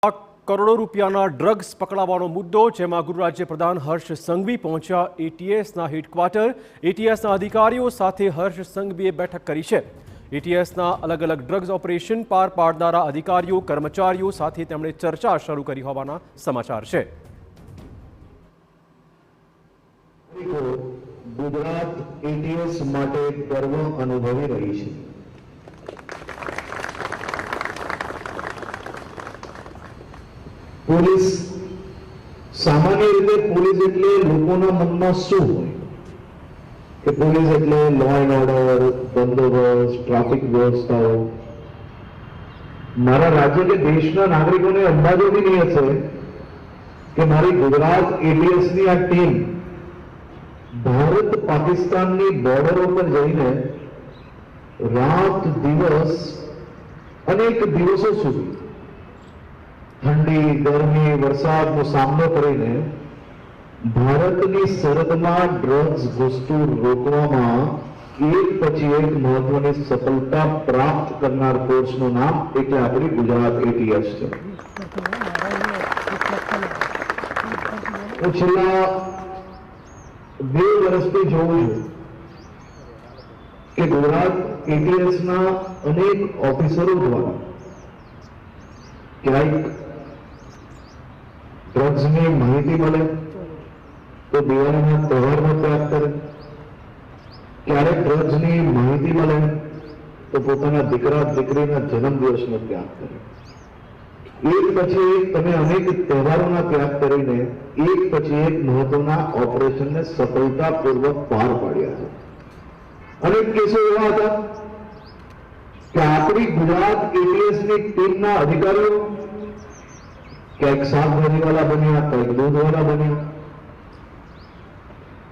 કરોડો રૂપિયાના ડ્રગ્સ પકડાવાનો મુદ્દો, જેમાં ગૃહ રાજ્ય પ્રધાન હર્ષ સંઘવી પહોંચ્યા એટીએસના હેડક્વાર્ટર। એટીએસના અધિકારીઓ સાથે હર્ષ સંઘવીએ બેઠક કરી છે। એટીએસના અલગ અલગ ડ્રગ્સ ઓપરેશન પાર પાડનારા અધિકારીઓ કર્મચારીઓ સાથે તેમણે ચર્ચા શરૂ કરી હોવાના સમાચાર છે। ગુજરાત એટીએસ માટે ગર્વ અનુભવી રહી છે। પોલીસ સામાન્ય રીતે પોલીસ એટલે લોકોના મનમાં શું હોય કે પોલીસ એટલે લો એન્ડ ઓર્ડર, બંદોબસ્ત, ટ્રાફિક વ્યવસ્થાઓ। મારા રાજ્ય કે દેશના નાગરિકોને અંદાજો બી નહીં હશે કે મારી ગુજરાત એટીએસની આ ટીમ ભારત પાકિસ્તાનની બોર્ડરો પર જઈને રાત દિવસ અનેક દિવસો સુધી ठंडी गर्मी वरसादનો સામનો કરીને ભારતની સરહદમાં ડ્રગ્સ ઘૂસતું રોકવામાં એક પછી એક મહત્વની સફળતા પ્રાપ્ત કરનાર ફોર્સનું નામ એટલે આપણી ગુજરાત એટીએસ છે। હું છેલ્લા 2 વર્ષથી જોઉં છું કે ગુજરાત એટીએસના અનેક ઓફિસરો દ્વારા ક્યાંક ड्रग्सની માહિતી મળે તો દિવાળીના તહેવારનો ત્યાગ કરે, ક્યારેક ડ્રગ્સની માહિતી મળે તો પોતાના દીકરા દીકરીના જન્મદિવસનો ત્યાગ કરે। એક પછી એક તમે અનેક તહેવારોના ત્યાગ કરીને એક પછી એક મહત્વના ઓપરેશનને સફળતાપૂર્વક પાર પાડ્યા છે। અનેક કેસો એવા હતા કે આપણી ગુજરાત એટીએસની ટીમના અધિકારીઓ ક્યાંક શાકભાજી વાળા બન્યા, ક્યાંક દૂધ વાળા બન્યા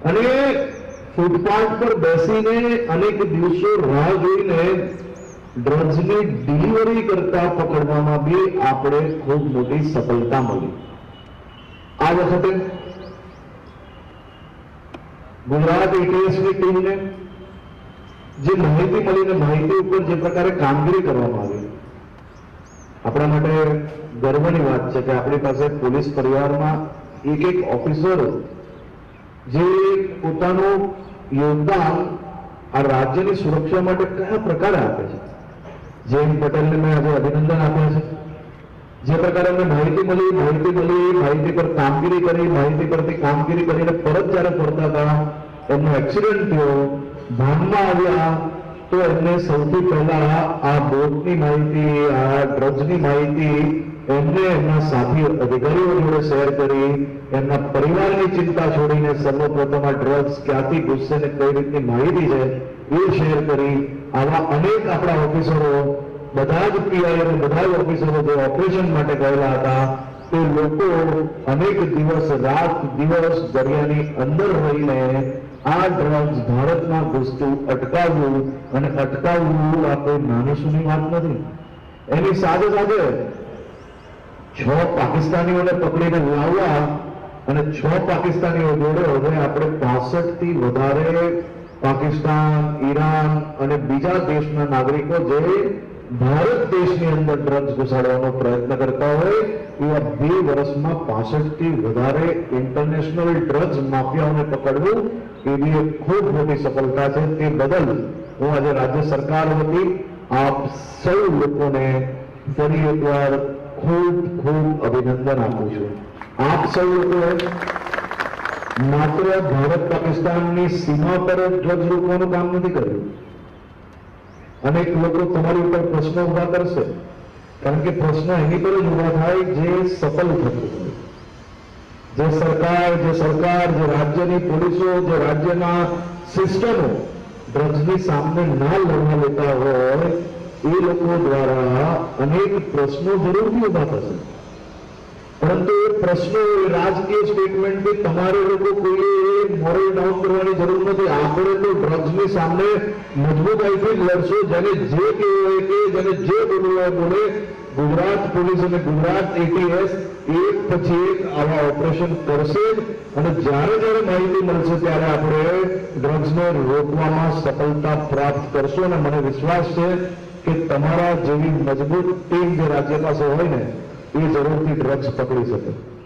અને ફૂટપાથ પર બેસીને અનેક દિવસો રાહ જોઈને ડ્રગ્સની ડિલિવરી કરતા પકડવામાં બી આપણે ખૂબ મોટી સફળતા મળી। આ વખતે ગુજરાત એટીએસની ટીમને જે માહિતી મળીને માહિતી ઉપર જે પ્રકારે કામગીરી કરવામાં આવી, આપણા માટે ગર્વની વાત છે કે આપણી પાસે પોલીસ પરિવારમાં એક એક ઓફિસર જે પોતાનું યોગદાન આ રાજ્યની સુરક્ષા માટે કયા પ્રકારે આપે છે। જયંત પટેલને મેં આજે અભિનંદન આપ્યા છે। જે પ્રકારે અમને માહિતી મળી, માહિતી પર કામગીરી કરી, માહિતી પરથી કામગીરી કરીને પરત જ્યારે ફરતા હતા એમનો એક્સિડન્ટ થયો, ભાનમાં આવ્યા તો એમને સૌથી પહેલા આ બોટની માહિતી, આ ડ્રગ્સની માહિતી એમને એમના સાથી અધિકારીઓ જોડે શેર કરી, એમના પરિવારની चिंता છોડીને સર્વપ્રથમ આ ડ્રગ્સ ક્યાંથી ઘૂસશે ને કઈ રીતની માહિતી છે એ શેર કરી। આવા અનેક આપણા ઓફિસરો, બધા જ પીઆઈ અને બધા જ ઓફિસરો જે ઓપરેશન માટે ગયેલા હતા તે લોકો અનેક દિવસ રાત દિવસ દરિયાની અંદર રહીને આ ડ્રગ્સ ભારતમાં ઘૂસતું અટકાવવું અને અટકાવવું આ કોઈ નાની સૂની વાત નથી। એની સાથે સાથે 6 પાકિસ્તાનીઓને પકડીને લાવવા અને 6 પાકિસ્તાનીઓ જોડે હવે આપણે 65 થી વધારે પાકિસ્તાન, ઈરાન અને બીજા દેશના નાગરિકો જે ભારત દેશની અંદર ડ્રગ્સ ઘુસાડવાનો પ્રયત્ન કરતા હોય એવા 2 વર્ષમાં 65 થી વધારે ઇન્ટરનેશનલ ડ્રગ્સ માફિયાઓને પકડવું એ બી એક ખૂબ મોટી સફળતા છે। તે બદલ હું આજે રાજ્ય સરકાર વતી આપ સૌ લોકોને ફરી એકવાર ખૂબ ખૂબ અભિનંદન આપું છું। આપ સૌ લોકોએ માત્ર ભારત પાકિસ્તાનની सीमा पर ડ્રગ્સ રોકવાનું કામ નથી કર્યું। અનેક લોકો તમારી ઉપર પ્રશ્ન ઉભા કરશે, કારણ કે પ્રશ્ન એની પર જ ઉભા થાય જે સફળ થતું હોય। જે સરકાર, જે રાજ્યની પોલીસો, જે રાજ્યના સિસ્ટમો ડ્રગ્સની સામે ના લડવા લેતા હોય એ લોકો દ્વારા અનેક પ્રશ્નો જરૂરથી ઉભા થશે, પરંતુ એ પ્રશ્નો રાજકીય સ્ટેટમેન્ટથી તમારે લોકો કોઈએ મોરલ ડાઉન કરવાની જરૂર નથી। આપણે તો ડ્રગ્સની સામે મજબૂતાઈથી લડશો। જેને જે કહેવું હોય કે જેને જે બોલવું હોય બોલે। ગુજરાત પોલીસ અને ગુજરાત એટીએસ એક પછી એક આવા ઓપરેશન કરશે અને જ્યારે જ્યારે માહિતી મળશે ત્યારે આપણે ડ્રગ્સને રોકવામાં સફળતા પ્રાપ્ત કરશું। અને મને વિશ્વાસ છે કે તમારા જેવી મજબૂત ટીમ જે રાજ્ય પાસે હોય ને એ જરૂરથી ડ્રગ્સ પકડી શકે.